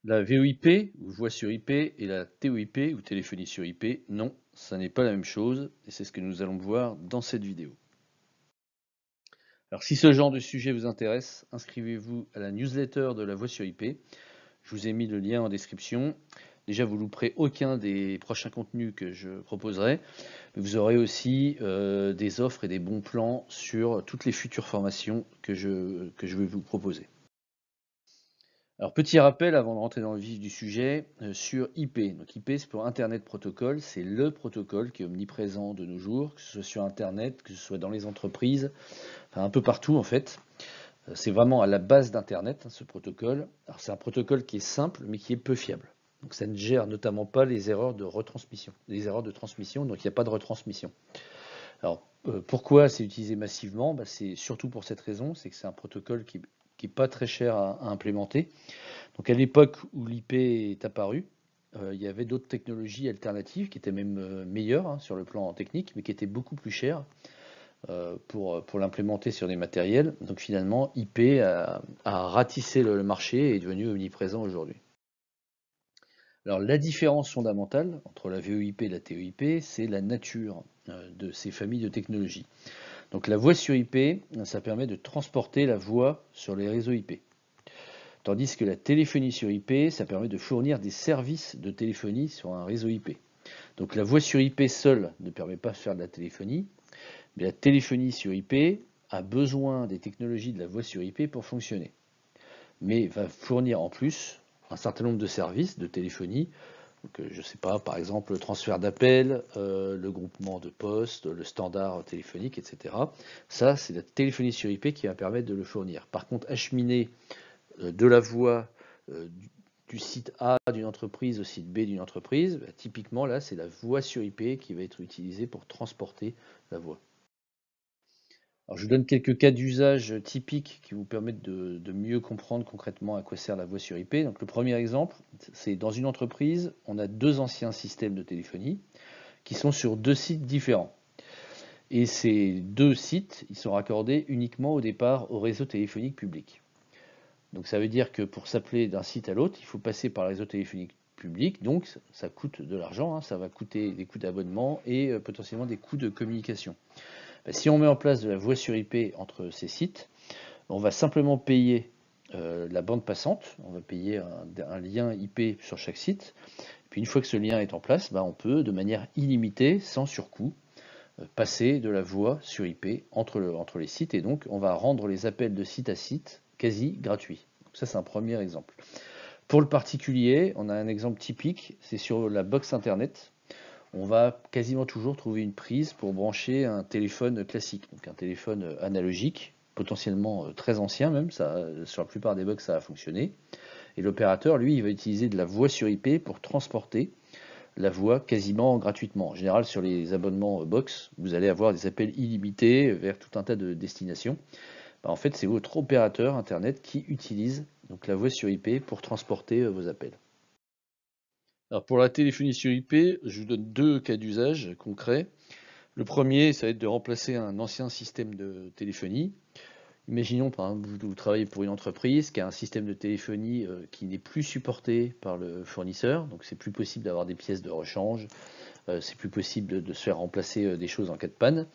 La VoIP, ou voix sur IP, et la TOIP, ou téléphonie sur IP, non, ça n'est pas la même chose, et c'est ce que nous allons voir dans cette vidéo. Alors si ce genre de sujet vous intéresse, inscrivez-vous à la newsletter de la voix sur IP. Je vous ai mis le lien en description. Déjà, vous ne louperez aucun des prochains contenus que je proposerai. Mais vous aurez aussi des offres et des bons plans sur toutes les futures formations que je vais vous proposer. Alors, petit rappel avant de rentrer dans le vif du sujet sur IP. Donc, IP, c'est pour Internet Protocol. C'est le protocole qui est omniprésent de nos jours, que ce soit sur Internet, que ce soit dans les entreprises, enfin un peu partout en fait. C'est vraiment à la base d'Internet, ce protocole. Alors, c'est un protocole qui est simple, mais qui est peu fiable. Donc, ça ne gère notamment pas les erreurs de retransmission, les erreurs de transmission, donc il n'y a pas de retransmission. Alors, pourquoi c'est utilisé massivement? C'est surtout pour cette raison, c'est que c'est un protocole qui n'est pas très cher à implémenter. Donc à l'époque où l'IP est apparu, il y avait d'autres technologies alternatives qui étaient même meilleures hein, sur le plan technique, mais qui étaient beaucoup plus chères pour l'implémenter sur des matériels. Donc finalement, IP a ratissé le marché et est devenu omniprésent aujourd'hui. Alors la différence fondamentale entre la VoIP et la TOIP, c'est la nature de ces familles de technologies. Donc la voix sur IP, ça permet de transporter la voix sur les réseaux IP. Tandis que la téléphonie sur IP, ça permet de fournir des services de téléphonie sur un réseau IP. Donc la voix sur IP seule ne permet pas de faire de la téléphonie, mais la téléphonie sur IP a besoin des technologies de la voix sur IP pour fonctionner. Mais va fournir en plus un certain nombre de services de téléphonie. Donc, je ne sais pas, par exemple le transfert d'appels, le groupement de postes, le standard téléphonique, etc. Ça, c'est la téléphonie sur IP qui va permettre de le fournir. Par contre, acheminer de la voix du site A d'une entreprise au site B d'une entreprise, typiquement là c'est la voix sur IP qui va être utilisée pour transporter la voix. Alors, je vous donne quelques cas d'usage typiques qui vous permettent de mieux comprendre concrètement à quoi sert la voix sur IP. Donc, le premier exemple, c'est dans une entreprise, on a deux anciens systèmes de téléphonie qui sont sur deux sites différents. Et ces deux sites, ils sont raccordés uniquement au départ au réseau téléphonique public. Donc ça veut dire que pour s'appeler d'un site à l'autre, il faut passer par le réseau téléphonique public, donc ça coûte de l'argent, hein, ça va coûter des coûts d'abonnement et potentiellement des coûts de communication. Si on met en place de la voix sur IP entre ces sites, on va simplement payer la bande passante, on va payer un lien IP sur chaque site, puis une fois que ce lien est en place, on peut de manière illimitée, sans surcoût, passer de la voix sur IP entre les sites, et donc on va rendre les appels de site à site quasi gratuits. Donc ça c'est un premier exemple. Pour le particulier, on a un exemple typique, c'est sur la box internet. On va quasiment toujours trouver une prise pour brancher un téléphone classique, donc un téléphone analogique, potentiellement très ancien même, ça, sur la plupart des box ça a fonctionné. Et l'opérateur, lui, il va utiliser de la voix sur IP pour transporter la voix quasiment gratuitement. En général, sur les abonnements box, vous allez avoir des appels illimités vers tout un tas de destinations. En fait, c'est votre opérateur internet qui utilise donc la voix sur IP pour transporter vos appels. Alors pour la téléphonie sur IP, je vous donne deux cas d'usage concrets. Le premier, ça va être de remplacer un ancien système de téléphonie. Imaginons par exemple vous travaillez pour une entreprise qui a un système de téléphonie qui n'est plus supporté par le fournisseur, donc c'est plus possible d'avoir des pièces de rechange, c'est plus possible de se faire remplacer des choses en cas de panne.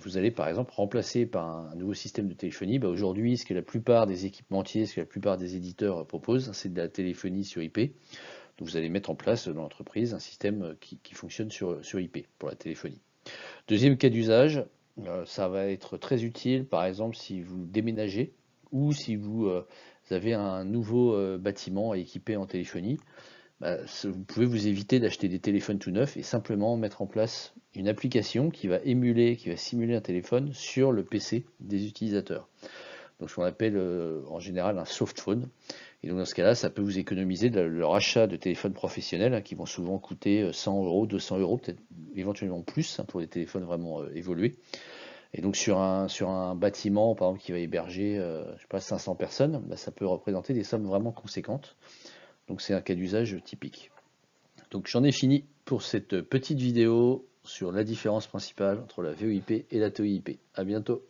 Vous allez par exemple remplacer par un nouveau système de téléphonie. Aujourd'hui, ce que la plupart des équipementiers, ce que la plupart des éditeurs proposent, c'est de la téléphonie sur IP. Donc vous allez mettre en place dans l'entreprise un système qui fonctionne sur IP pour la téléphonie. Deuxième cas d'usage, ça va être très utile par exemple si vous déménagez ou si vous avez un nouveau bâtiment à équiper en téléphonie. Vous pouvez vous éviter d'acheter des téléphones tout neufs et simplement mettre en place une application qui va simuler un téléphone sur le PC des utilisateurs. Donc ce qu'on appelle en général un softphone. Et donc dans ce cas-là, ça peut vous économiser leur achat de téléphones professionnels qui vont souvent coûter 100 euros, 200 euros, peut-être éventuellement plus pour les téléphones vraiment évolués. Et donc sur un bâtiment par exemple qui va héberger je sais pas, 500 personnes, ça peut représenter des sommes vraiment conséquentes. Donc c'est un cas d'usage typique. Donc j'en ai fini pour cette petite vidéo sur la différence principale entre la VoIP et la TOIP. À bientôt.